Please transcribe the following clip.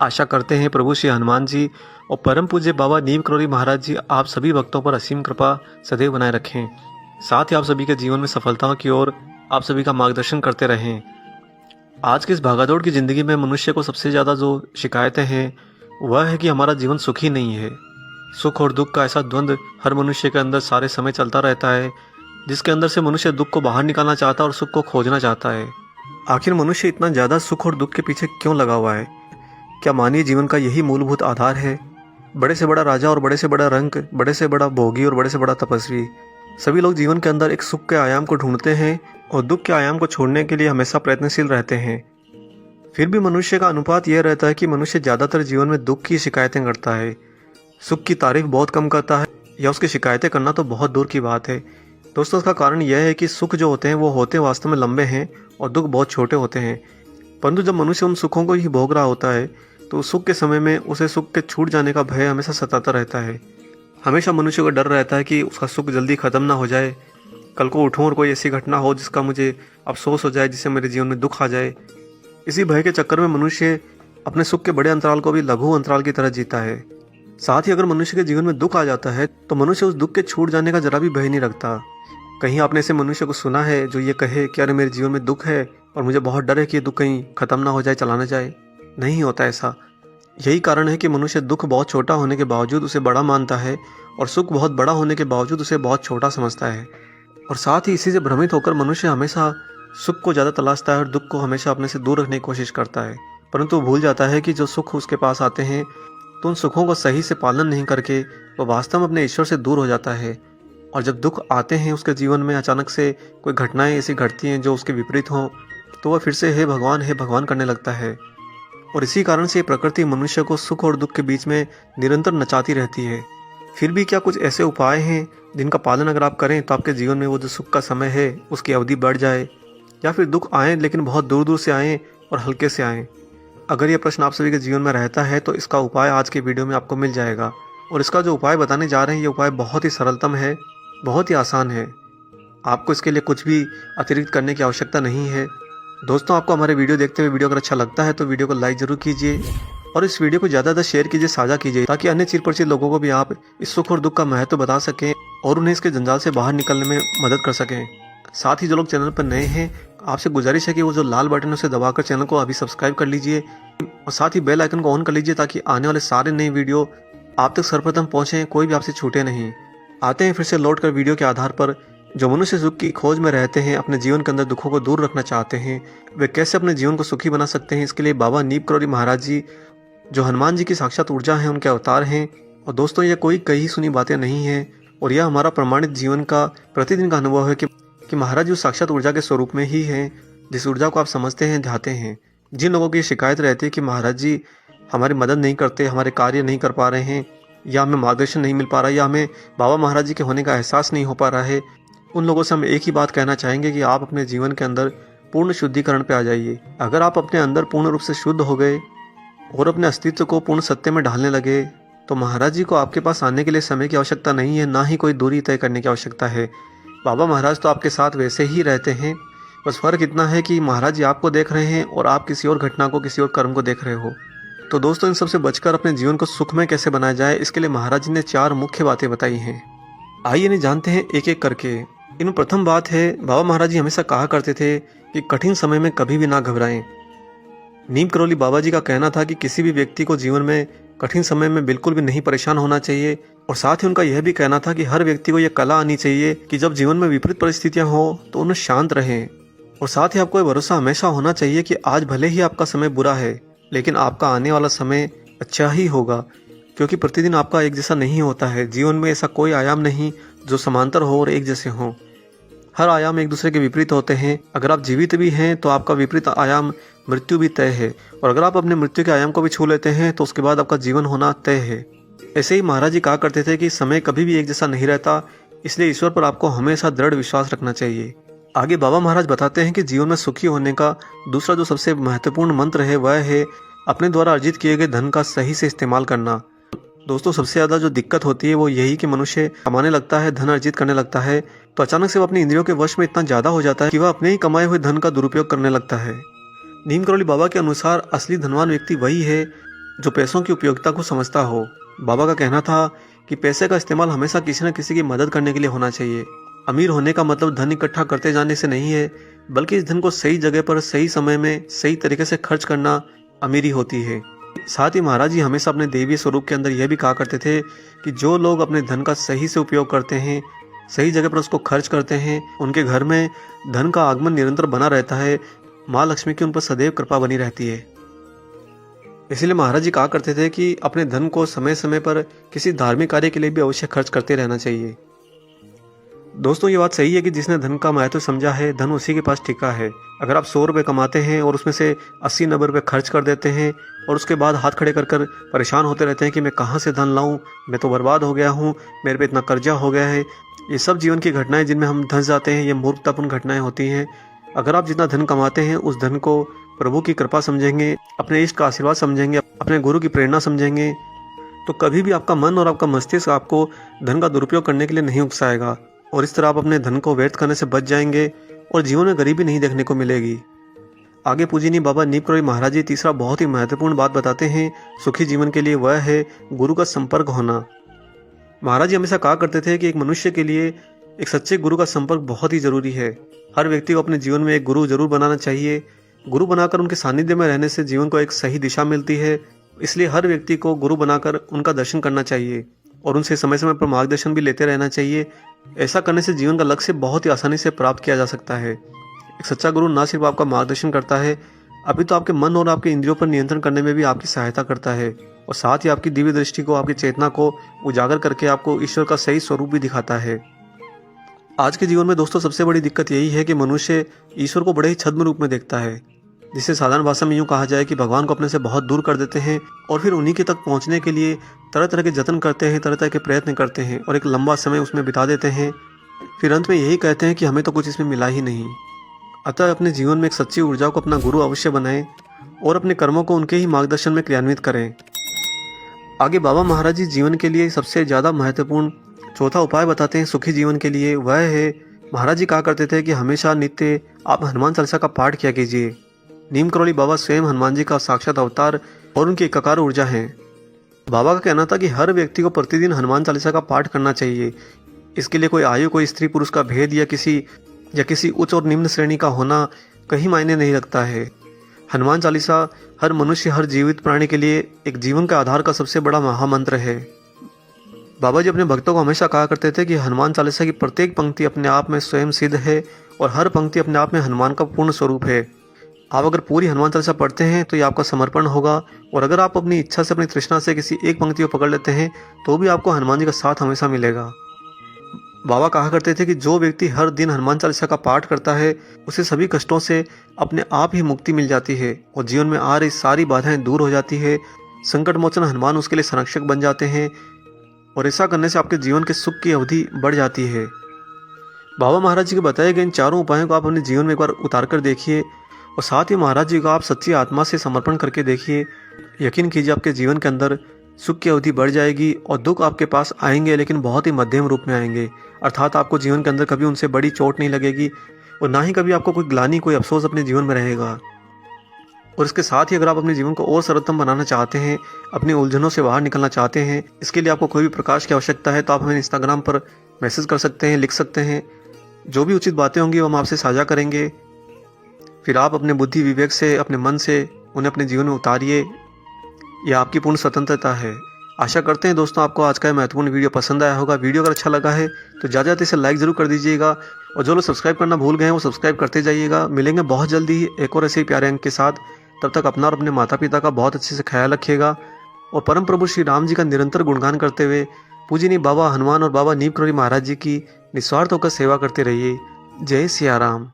आशा करते हैं प्रभु श्री हनुमान जी और परम पूज्य बाबा नीम करोली महाराज जी आप सभी भक्तों पर असीम कृपा सदैव बनाए रखें। साथ ही आप सभी के जीवन में सफलताओं की ओर आप सभी का मार्गदर्शन करते रहें। आज की इस भागादौड़ की ज़िंदगी में मनुष्य को सबसे ज़्यादा जो शिकायतें हैं वह है कि हमारा जीवन सुखी नहीं है। सुख और दुख का ऐसा द्वंद्व हर मनुष्य के अंदर सारे समय चलता रहता है, जिसके अंदर से मनुष्य दुख को बाहर निकालना चाहता है और सुख को खोजना चाहता है। आखिर मनुष्य इतना ज़्यादा सुख और दुख के पीछे क्यों लगा हुआ है? क्या मानवीय जीवन का यही मूलभूत आधार है? बड़े से बड़ा राजा और बड़े से बड़ा रंक, बड़े से बड़ा भोगी और बड़े से बड़ा तपस्वी, सभी लोग जीवन के अंदर एक सुख के आयाम को ढूंढते हैं और दुख के आयाम को छोड़ने के लिए हमेशा प्रयत्नशील रहते हैं। फिर भी मनुष्य का अनुपात यह रहता है कि मनुष्य ज़्यादातर जीवन में दुख की शिकायतें करता है, सुख की तारीफ बहुत कम करता है या उसकी शिकायतें करना तो बहुत दूर की बात है। दोस्तों, इसका कारण यह है कि सुख जो होते हैं वो होते वास्तव में लंबे हैं और दुख बहुत छोटे होते हैं। परंतु जब मनुष्य उन सुखों को ही भोग रहा होता है तो उस सुख के समय में उसे सुख के छूट जाने का भय हमेशा सताता रहता है। हमेशा मनुष्य को डर रहता है कि उसका सुख जल्दी ख़त्म ना हो जाए, कल को उठूँ और कोई ऐसी घटना हो जिसका मुझे अफसोस हो जाए, जिससे मेरे जीवन में दुख आ जाए। इसी भय के चक्कर में मनुष्य अपने सुख के बड़े अंतराल को भी लघु अंतराल की तरह जीता है। साथ ही अगर मनुष्य के जीवन में दुख आ जाता है तो मनुष्य उस दुख के छूट जाने का जरा भी भय नहीं रखता। कहीं आपने ऐसे मनुष्य को सुना है जो ये कहे कि अरे मेरे जीवन में दुख है और मुझे बहुत डर है कि ये दुख कहीं ख़त्म ना हो जाए, चला ना जाए? नहीं होता ऐसा। यही कारण है कि मनुष्य दुख बहुत छोटा होने के बावजूद उसे बड़ा मानता है और सुख बहुत बड़ा होने के बावजूद उसे बहुत छोटा समझता है। और साथ ही इसी से भ्रमित होकर मनुष्य हमेशा सुख को ज़्यादा तलाशता है और दुख को हमेशा अपने से दूर रखने की कोशिश करता है। परंतु भूल जाता है कि जो सुख उसके पास आते हैं तो उन सुखों को सही से पालन नहीं करके वो वास्तव में अपने ईश्वर से दूर हो जाता है। और जब दुख आते हैं उसके जीवन में, अचानक से कोई घटनाएं ऐसी घटती हैं जो उसके विपरीत हों, तो वह फिर से हे भगवान करने लगता है। और इसी कारण से प्रकृति मनुष्य को सुख और दुख के बीच में निरंतर नचाती रहती है। फिर भी क्या कुछ ऐसे उपाय हैं जिनका पालन अगर आप करें तो आपके जीवन में वो जो सुख का समय है उसकी अवधि बढ़ जाए, या फिर दुख आएँ लेकिन बहुत दूर दूर से आएँ और हल्के से आएँ? अगर यह प्रश्न आप सभी के जीवन में रहता है तो इसका उपाय आज के वीडियो में आपको मिल जाएगा। और इसका जो उपाय बताने जा रहे हैं ये उपाय बहुत ही सरलतम है, बहुत ही आसान है। आपको इसके लिए कुछ भी अतिरिक्त करने की आवश्यकता नहीं है। दोस्तों, आपको हमारे वीडियो देखते हुए वीडियो अगर अच्छा लगता है तो वीडियो को लाइक ज़रूर कीजिए और इस वीडियो को ज़्यादा शेयर कीजिए, साझा कीजिए, ताकि अन्य चिर परिचित लोगों को भी आप इस सुख और दुख का महत्व बता सकें और उन्हें इसके जंजाल से बाहर निकलने में मदद कर सकें। साथ ही जो लोग चैनल पर नए हैं, आपसे गुजारिश है कि वो जो लाल बटन है उसे दबाकर चैनल को अभी सब्सक्राइब कर लीजिए और साथ ही बेल आइकन को ऑन कर लीजिए ताकि आने वाले सारे नए वीडियो आप तक सर्वप्रथम पहुँचें, कोई भी आपसे छूटे नहीं। आते हैं फिर से लौट कर वीडियो के आधार पर। जो मनुष्य सुख की खोज में रहते हैं, अपने जीवन के अंदर दुखों को दूर रखना चाहते हैं, वे कैसे अपने जीवन को सुखी बना सकते हैं, इसके लिए बाबा नीम करोली महाराज जी जो हनुमान जी की साक्षात ऊर्जा हैं, उनके अवतार हैं। और दोस्तों, ये कोई कही सुनी बातें नहीं हैं और यह हमारा प्रमाणित जीवन का प्रतिदिन का अनुभव है कि महाराज जी साक्षात ऊर्जा के स्वरूप में ही हैं, जिस ऊर्जा को आप समझते हैं, ध्याते हैं। जिन लोगों की शिकायत रहती है कि महाराज जी हमारी मदद नहीं करते, हमारे कार्य नहीं कर पा रहे हैं, या हमें मार्गदर्शन नहीं मिल पा रहा है, या हमें बाबा महाराज जी के होने का एहसास नहीं हो पा रहा है, उन लोगों से हम एक ही बात कहना चाहेंगे कि आप अपने जीवन के अंदर पूर्ण शुद्धिकरण पे आ जाइए। अगर आप अपने अंदर पूर्ण रूप से शुद्ध हो गए और अपने अस्तित्व को पूर्ण सत्य में ढालने लगे तो महाराज जी को आपके पास आने के लिए समय की आवश्यकता नहीं है, ना ही कोई दूरी तय करने की आवश्यकता है। बाबा महाराज तो आपके साथ वैसे ही रहते हैं, बस फ़र्क इतना है कि महाराज जी आपको देख रहे हैं और आप किसी और घटना को, किसी और कर्म को देख रहे हो। तो दोस्तों, इन सबसे बचकर अपने जीवन को सुखमय कैसे बनाया जाए, इसके लिए महाराज जी ने 4 मुख्य बातें बताई हैं। आइए इन्हें जानते हैं एक एक करके। इनमें प्रथम बात है, बाबा महाराज जी हमेशा कहा करते थे कि कठिन समय में कभी भी ना घबराएं। नीम करोली बाबा जी का कहना था कि किसी भी व्यक्ति को जीवन में कठिन समय में बिल्कुल भी नहीं परेशान होना चाहिए। और साथ ही उनका यह भी कहना था कि हर व्यक्ति को यह कला आनी चाहिए कि जब जीवन में विपरीत परिस्थितियां हो तो उन्हें शांत रहें। और साथ ही आपको यह भरोसा हमेशा होना चाहिए कि आज भले ही आपका समय बुरा है लेकिन आपका आने वाला समय अच्छा ही होगा, क्योंकि प्रतिदिन आपका एक जैसा नहीं होता है। जीवन में ऐसा कोई आयाम नहीं जो समांतर हो और एक जैसे हों। हर आयाम एक दूसरे के विपरीत होते हैं। अगर आप जीवित भी हैं तो आपका विपरीत आयाम मृत्यु भी तय है, और अगर आप अपने मृत्यु के आयाम को भी छू लेते हैं तो उसके बाद आपका जीवन होना तय है। ऐसे ही महाराज जी कहा करते थे कि समय कभी भी एक जैसा नहीं रहता, इसलिए ईश्वर पर आपको हमेशा दृढ़ विश्वास रखना चाहिए। आगे बाबा महाराज बताते हैं कि जीवन में सुखी होने का दूसरा जो सबसे महत्वपूर्ण मंत्र है वह है अपने द्वारा अर्जित किए गए धन का सही से इस्तेमाल करना। दोस्तों, सबसे ज़्यादा जो दिक्कत होती है वो यही कि मनुष्य कमाने लगता है, धन अर्जित करने लगता है, तो अचानक से वो अपनी इंद्रियों के वश में इतना ज़्यादा हो जाता है कि वह अपने ही कमाए हुए धन का दुरुपयोग करने लगता है। नीम करोली बाबा के अनुसार असली धनवान व्यक्ति वही है जो पैसों की उपयोगिता को समझता हो। बाबा का कहना था कि पैसे का इस्तेमाल हमेशा किसी न किसी की मदद करने के लिए होना चाहिए। अमीर होने का मतलब धन इकट्ठा करते जाने से नहीं है, बल्कि इस धन को सही जगह पर सही समय में सही तरीके से खर्च करना अमीरी होती है। साथ ही महाराज जी हमेशा अपने देवी स्वरूप के अंदर यह भी कहा करते थे कि जो लोग अपने धन का सही से उपयोग करते हैं, सही जगह पर उसको खर्च करते हैं, उनके घर में धन का आगमन निरंतर बना रहता है, माँ लक्ष्मी की उन पर सदैव कृपा बनी रहती है। इसीलिए महाराज जी कहा करते थे कि अपने धन को समय समय पर किसी धार्मिक कार्य के लिए भी अवश्य खर्च करते रहना चाहिए। दोस्तों, ये बात सही है कि जिसने धन का महत्व समझा है, धन उसी के पास टिका है। अगर आप 100 रुपये कमाते हैं और उसमें से 80-90 रुपये खर्च कर देते हैं और उसके बाद हाथ खड़े कर कर परेशान होते रहते हैं कि मैं कहाँ से धन लाऊं, मैं तो बर्बाद हो गया हूँ, मेरे पे इतना कर्जा हो गया है, ये सब जीवन की घटनाएं जिनमें हम धंस जाते हैं, ये मूर्खतापूर्ण घटनाएं होती हैं। अगर आप जितना धन कमाते हैं उस धन को प्रभु की कृपा समझेंगे, अपने इष्ट का आशीर्वाद समझेंगे, अपने गुरु की प्रेरणा समझेंगे, तो कभी भी आपका मन और आपका मस्तिष्क आपको धन का दुरुपयोग करने के लिए नहीं उकसाएगा और इस तरह आप अपने धन को व्यर्थ करने से बच जाएंगे और जीवन में गरीबी नहीं देखने को मिलेगी। आगे पूजनीय बाबा नीम करोली महाराज जी तीसरा बहुत ही महत्वपूर्ण बात बताते हैं सुखी जीवन के लिए, वह है गुरु का संपर्क होना। महाराज जी हमेशा कहा करते थे कि एक मनुष्य के लिए एक सच्चे गुरु का संपर्क बहुत ही जरूरी है। हर व्यक्ति को अपने जीवन में एक गुरु जरूर बनाना चाहिए। गुरु बनाकर उनके सानिध्य में रहने से जीवन को एक सही दिशा मिलती है। इसलिए हर व्यक्ति को गुरु बनाकर उनका दर्शन करना चाहिए और उनसे समय समय पर मार्गदर्शन भी लेते रहना चाहिए। ऐसा करने से जीवन का लक्ष्य बहुत ही आसानी से प्राप्त किया जा सकता है। एक सच्चा गुरु न सिर्फ आपका मार्गदर्शन करता है, अभी तो आपके मन और आपके इंद्रियों पर नियंत्रण करने में भी आपकी सहायता करता है और साथ ही आपकी दिव्य दृष्टि को, आपकी चेतना को उजागर करके आपको ईश्वर का सही स्वरूप भी दिखाता है। आज के जीवन में दोस्तों सबसे बड़ी दिक्कत यही है कि मनुष्य ईश्वर को बड़े ही छद्म रूप में देखता है, जिसे साधारण भाषा में यूँ कहा जाए कि भगवान को अपने से बहुत दूर कर देते हैं और फिर उन्हीं के तक पहुँचने के लिए तरह तरह के जतन करते हैं, तरह तरह के प्रयत्न करते हैं और एक लंबा समय उसमें बिता देते हैं। फिर अंत में यही कहते हैं कि हमें तो कुछ इसमें मिला ही नहीं। अतः अपने जीवन में एक सच्ची ऊर्जा को अपना गुरु अवश्य बनाएं और अपने कर्मों को उनके ही मार्गदर्शन में क्रियान्वित करें। आगे बाबा महाराज जी जीवन के लिए सबसे ज़्यादा महत्वपूर्ण चौथा उपाय बताते हैं सुखी जीवन के लिए, वह है महाराज जी कहा करते थे कि हमेशा नित्य आप हनुमान चालीसा का पाठ किया कीजिए। नीम करोली बाबा स्वयं हनुमान जी का साक्षात अवतार और उनकी एकाकार ऊर्जा है। बाबा का कहना था कि हर व्यक्ति को प्रतिदिन हनुमान चालीसा का पाठ करना चाहिए। इसके लिए कोई आयु, कोई स्त्री पुरुष का भेद या किसी उच्च और निम्न श्रेणी का होना कहीं मायने नहीं रखता है। हनुमान चालीसा हर मनुष्य, हर जीवित प्राणी के लिए एक जीवन का आधार का सबसे बड़ा महामंत्र है। बाबा जी अपने भक्तों को हमेशा कहा करते थे कि हनुमान चालीसा की प्रत्येक पंक्ति अपने आप में स्वयं सिद्ध है और हर पंक्ति अपने आप में हनुमान का पूर्ण स्वरूप है। आप अगर पूरी हनुमान चालीसा पढ़ते हैं तो ये आपका समर्पण होगा और अगर आप अपनी इच्छा से, अपनी तृष्णा से किसी एक पंक्ति को पकड़ लेते हैं तो भी आपको हनुमान जी का साथ हमेशा मिलेगा। बाबा कहा करते थे कि जो व्यक्ति हर दिन हनुमान चालीसा का पाठ करता है उसे सभी कष्टों से अपने आप ही मुक्ति मिल जाती है और जीवन में आ रही सारी बाधाएं दूर हो जाती है। संकट मोचन हनुमान उसके लिए संरक्षक बन जाते हैं और ऐसा करने से आपके जीवन के सुख की अवधि बढ़ जाती है। बाबा महाराज जी के बताए गए इन चारों उपायों को आप अपने जीवन में एक बार उतार कर देखिए और साथ ही महाराज जी को आप सच्ची आत्मा से समर्पण करके देखिए। यकीन कीजिए आपके जीवन के अंदर सुख की अवधि बढ़ जाएगी और दुख आपके पास आएंगे लेकिन बहुत ही मध्यम रूप में आएंगे। अर्थात आपको जीवन के अंदर कभी उनसे बड़ी चोट नहीं लगेगी और ना ही कभी आपको कोई ग्लानि, कोई अफसोस अपने जीवन में रहेगा। और इसके साथ ही अगर आप अपने जीवन को और सरलतम बनाना चाहते हैं, अपनी उलझनों से बाहर निकलना चाहते हैं, इसके लिए आपको कोई भी प्रकाश की आवश्यकता है तो आप हमें इंस्टाग्राम पर मैसेज कर सकते हैं, लिख सकते हैं। जो भी उचित बातें होंगी वो हम आपसे साझा करेंगे। फिर आप अपने बुद्धि विवेक से, अपने मन से उन्हें अपने जीवन में उतारिए। यह आपकी पूर्ण स्वतंत्रता है। आशा करते हैं दोस्तों आपको आज का यह महत्वपूर्ण वीडियो पसंद आया होगा। वीडियो अगर अच्छा लगा है तो ज़्यादा इसे लाइक ज़रूर कर दीजिएगा और जो लोग सब्सक्राइब करना भूल गए हैं वो सब्सक्राइब करते जाइएगा। मिलेंगे बहुत जल्दी ही एक और ऐसे ही प्यारे अंक के साथ। तब तक अपना और अपने माता पिता का बहुत अच्छे से ख्याल रखिएगा और परम प्रभु श्री राम जी का निरंतर गुणगान करते हुए पूजनीय बाबा हनुमान और बाबा नीम करोली महाराज जी की निस्वार्थ होकर सेवा करते रहिए। जय सिया राम।